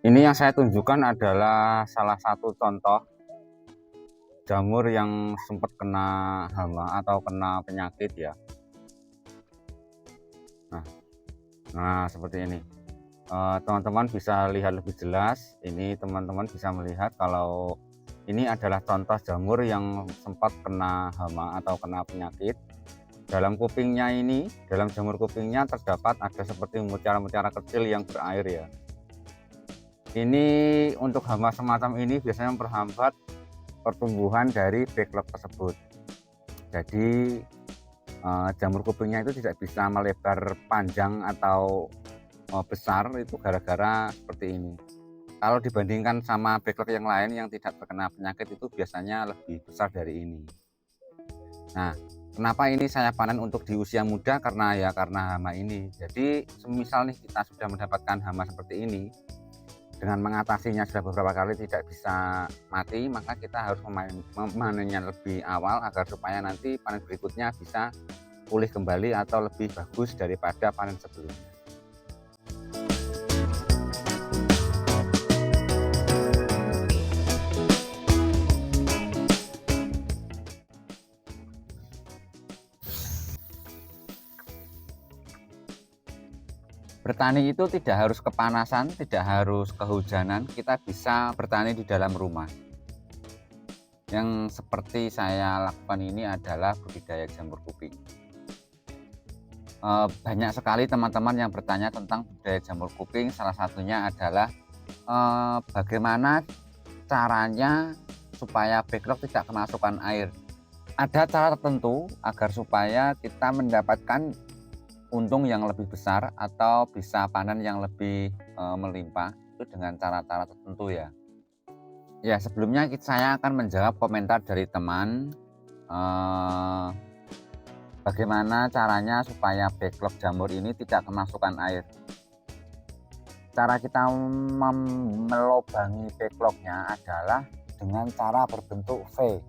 Ini yang saya tunjukkan adalah salah satu contoh jamur yang sempat kena hama atau kena penyakit ya. Nah, seperti ini. Teman-teman bisa lihat lebih jelas. Ini teman-teman bisa melihat kalau ini adalah contoh jamur yang sempat kena hama atau kena penyakit. Dalam kupingnya ini, dalam jamur kupingnya terdapat ada seperti mutiara-mutiara kecil yang berair ya. Ini untuk hama semacam ini biasanya memperhambat pertumbuhan dari backlog tersebut. Jadi jamur kupingnya itu tidak bisa melebar panjang atau besar itu gara-gara seperti ini. Kalau dibandingkan sama backlog yang lain yang tidak terkena penyakit itu biasanya lebih besar dari ini. Nah, kenapa ini saya panen untuk di usia muda? Karena hama ini. Jadi semisal nih kita sudah mendapatkan hama seperti ini, dengan mengatasinya sudah beberapa kali tidak bisa mati, maka kita harus memanennya lebih awal agar supaya nanti panen berikutnya bisa pulih kembali atau lebih bagus daripada panen sebelumnya. Bertani itu tidak harus kepanasan, tidak harus kehujanan, kita bisa bertani di dalam rumah. Yang seperti saya lakukan ini adalah budidaya jamur kuping. Banyak sekali teman-teman yang bertanya tentang budidaya jamur kuping, salah satunya adalah bagaimana caranya supaya backlog tidak kemasukan air. Ada cara tertentu agar supaya kita mendapatkan untung yang lebih besar atau bisa panen yang lebih melimpah, itu dengan cara-cara tertentu ya. Ya, sebelumnya saya akan menjawab komentar dari teman bagaimana caranya supaya backlog jamur ini tidak kemasukan air. Cara kita melobangi backlognya adalah dengan cara berbentuk V.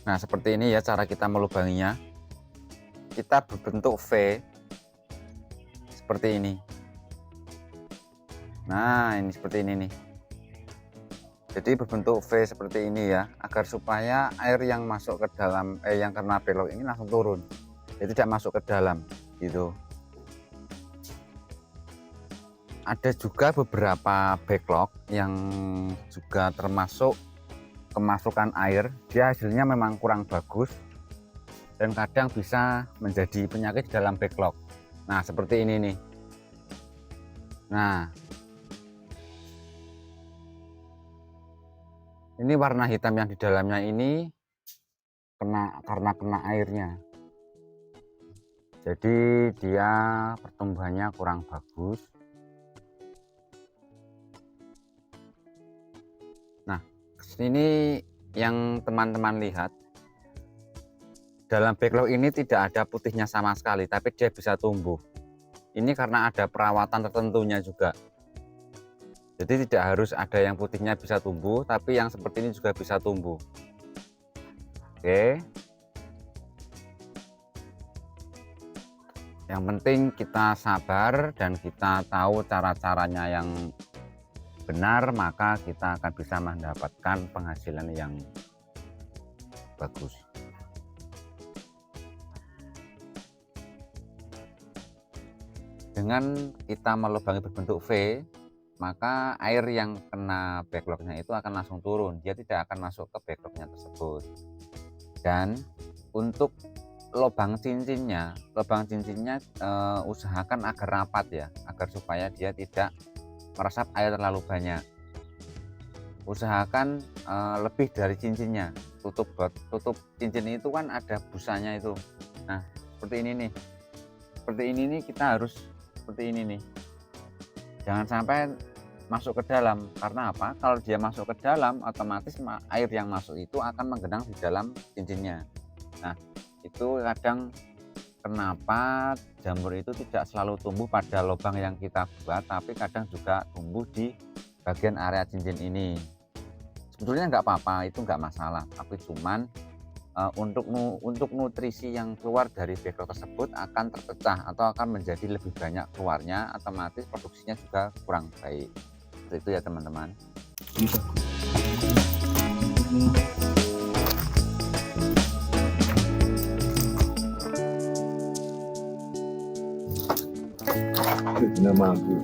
Nah, seperti ini ya cara kita melubanginya. Kita berbentuk V seperti ini. Nah, ini seperti ini nih. Jadi berbentuk V seperti ini ya, agar supaya air yang masuk ke dalam yang kena backlog ini langsung turun. Jadi tidak masuk ke dalam gitu. Ada juga beberapa backlog yang juga termasuk kemasukan air, dia hasilnya memang kurang bagus dan kadang bisa menjadi penyakit dalam backlog. Nah, seperti ini nih. Nah, ini warna hitam yang di dalamnya ini karena kena airnya. Jadi dia pertumbuhannya kurang bagus. Nah, ini yang teman-teman lihat. Dalam backlog ini tidak ada putihnya sama sekali, tapi dia bisa tumbuh. Ini karena ada perawatan tertentunya juga. Jadi tidak harus ada yang putihnya bisa tumbuh, tapi yang seperti ini juga bisa tumbuh. Oke. Yang penting kita sabar dan kita tahu cara-caranya yang benar, maka kita akan bisa mendapatkan penghasilan yang bagus. Dengan kita melubangi berbentuk V, maka air yang kena backlognya itu akan langsung turun, dia tidak akan masuk ke backlognya tersebut. Dan untuk lubang cincinnya usahakan agar rapat ya, agar supaya dia tidak meresap air terlalu banyak. Usahakan lebih dari cincinnya, tutup cincin itu kan ada busanya itu. Nah, seperti ini nih, kita harus seperti ini nih, jangan sampai masuk ke dalam. Karena apa? Kalau dia masuk ke dalam, otomatis air yang masuk itu akan menggenang di dalam cincinnya. Nah, itu kadang kenapa jamur itu tidak selalu tumbuh pada lubang yang kita buat, tapi kadang juga tumbuh di bagian area cincin ini. Sebetulnya nggak apa-apa, itu nggak masalah, tapi cuman untuk nutrisi yang keluar dari backlog tersebut akan terpecah atau akan menjadi lebih banyak keluarnya, otomatis produksinya juga kurang baik. Seperti itu ya teman-teman. Bisa. Nggak mampu.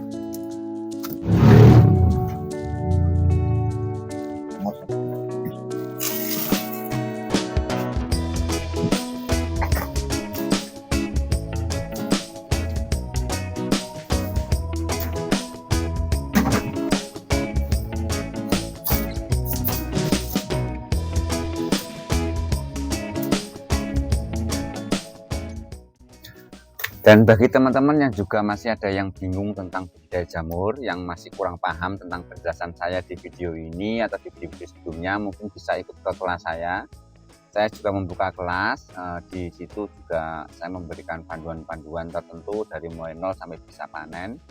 Dan bagi teman-teman yang juga masih ada yang bingung tentang budidaya jamur, yang masih kurang paham tentang penjelasan saya di video ini atau di video sebelumnya, mungkin bisa ikut ke kelas saya. Saya juga membuka kelas, di situ juga saya memberikan panduan-panduan tertentu dari mulai nol sampai bisa panen.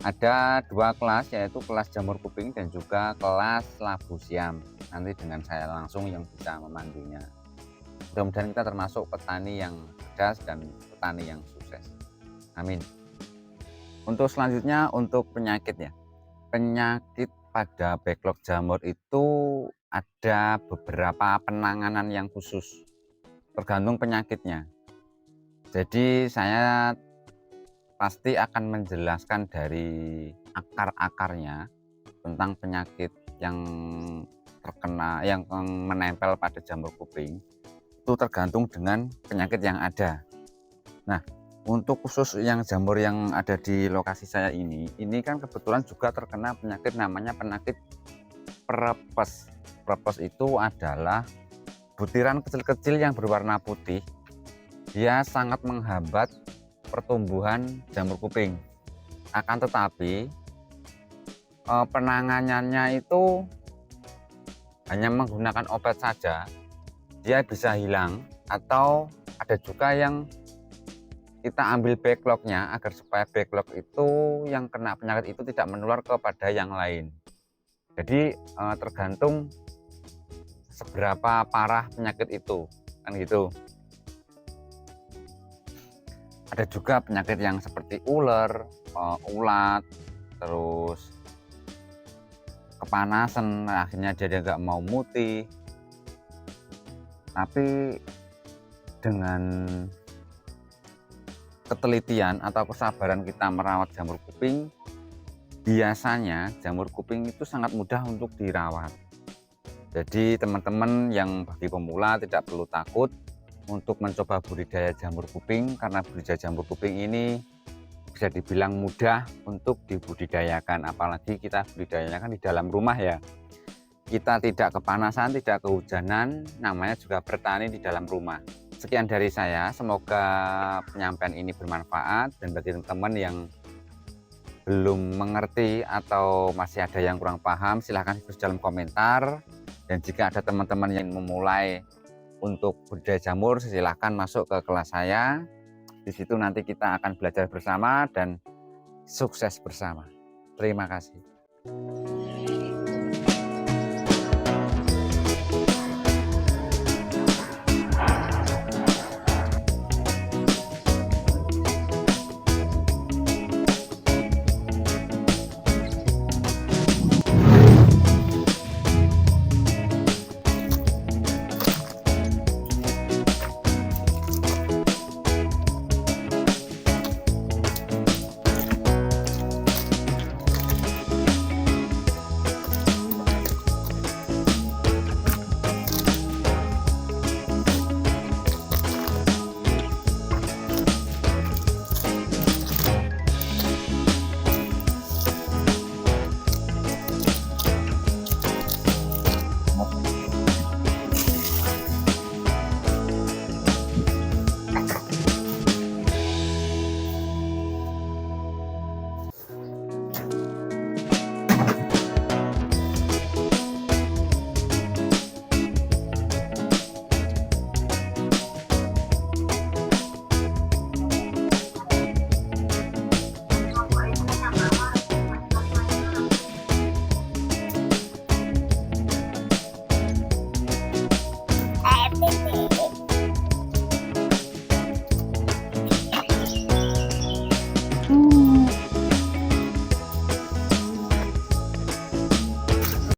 Ada 2 kelas, yaitu kelas jamur kuping dan juga kelas labu siam. Nanti dengan saya langsung yang bisa memandunya. Mudah-mudahan kita termasuk petani yang cerdas dan petani yang sukses. Amin. Untuk selanjutnya, untuk penyakit ya. Penyakit pada backlog jamur itu ada beberapa penanganan yang khusus, tergantung penyakitnya. Jadi saya pasti akan menjelaskan dari akar-akarnya tentang penyakit yang terkena, yang menempel pada jamur kuping. Itu tergantung dengan penyakit yang ada. Nah, untuk khusus yang jamur yang ada di lokasi saya ini kan kebetulan juga terkena penyakit namanya penyakit prepes. Prepes itu adalah butiran kecil-kecil yang berwarna putih. Dia sangat menghambat pertumbuhan jamur kuping. Akan tetapi penanganannya itu hanya menggunakan obat saja, dia bisa hilang. Atau ada juga yang kita ambil backlognya agar supaya backlog itu yang kena penyakit itu tidak menular kepada yang lain. Jadi tergantung seberapa parah penyakit itu, kan gitu. Ada juga penyakit yang seperti ular, ulat, terus kepanasan, akhirnya dia nggak mau mutih. Tapi dengan ketelitian atau kesabaran kita merawat jamur kuping, biasanya jamur kuping itu sangat mudah untuk dirawat. Jadi teman-teman yang bagi pemula tidak perlu takut untuk mencoba budidaya jamur kuping, karena budidaya jamur kuping ini bisa dibilang mudah untuk dibudidayakan, apalagi kita budidayakan di dalam rumah ya. Kita tidak kepanasan, tidak kehujanan, namanya juga bertani di dalam rumah. Sekian dari saya, semoga penyampaian ini bermanfaat, dan bagi teman-teman yang belum mengerti atau masih ada yang kurang paham, silahkan tulis dalam komentar. Dan jika ada teman-teman yang memulai untuk budidaya jamur, silahkan masuk ke kelas saya. Di situ nanti kita akan belajar bersama dan sukses bersama. Terima kasih.